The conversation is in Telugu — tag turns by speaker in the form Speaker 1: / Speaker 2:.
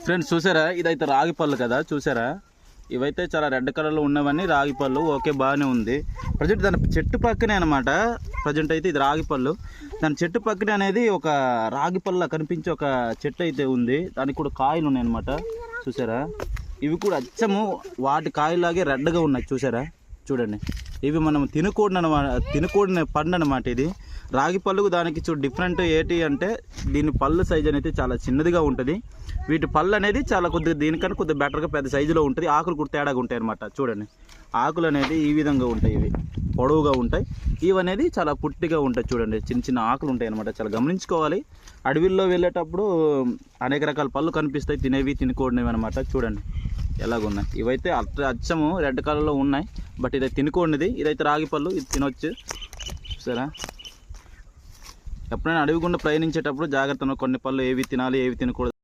Speaker 1: ఫ్రెండ్స్ చూసారా, ఇదైతే రాగి పళ్ళు కదా, చూసారా ఇవైతే చాలా రెడ్ కలర్లో ఉన్నవన్నీ రాగి పళ్ళు. ఓకే, బాగానే ఉంది. ప్రజెంట్ దాని చెట్టు పక్కనే అనమాట. ప్రజెంట్ అయితే ఇది రాగి పళ్ళు. దాని చెట్టు పక్కనే అనేది ఒక రాగి పళ్ళ కనిపించే ఒక చెట్టు అయితే ఉంది. దానికి కూడా కాయలు ఉన్నాయి అనమాట. చూసారా, ఇవి కూడా అచ్చము వాటి కాయలాగే రెడ్గా ఉన్నాయి. చూసారా, చూడండి, ఇవి మనం తినకూడని పండు అనమాట. ఇది రాగి పళ్ళుకు దానికి డిఫరెంట్ ఏంటి అంటే దీని పళ్ళు సైజ్ అనేది చాలా చిన్నదిగా ఉంటుంది. వీటి పళ్ళు అనేది చాలా కొద్దిగా దీనికన్నా కొద్దిగా బెటర్గా పెద్ద సైజులో ఉంటుంది. ఆకులు కూడా తేడాగా ఉంటాయి అనమాట. చూడండి, ఆకులు అనేది ఈ విధంగా ఉంటాయి. ఇవి పొడవుగా ఉంటాయి. ఇవి అనేది చాలా పుట్టిగా ఉంటాయి. చూడండి, చిన్న చిన్న ఆకులు ఉంటాయి అనమాట. చాలా గమనించుకోవాలి. అడవిల్లో వెళ్ళేటప్పుడు అనేక రకాల పళ్ళు కనిపిస్తాయి, తినేవి తినకూడనివి అనమాట. చూడండి ఎలాగున్నాయి. ఇవైతే అచ్చము రెడ్ కలర్లో ఉన్నాయి. బట్ ఇదైతే తినకూడనిది. ఇదైతే రాగి పళ్ళు, ఇది తినొచ్చు. సరే, ఎప్పుడైనా అడవి గుండా ప్రయాణించేటప్పుడు జాగ్రత్తగా కొన్ని పళ్ళు ఏవి తినాలి ఏవి తినకూడదు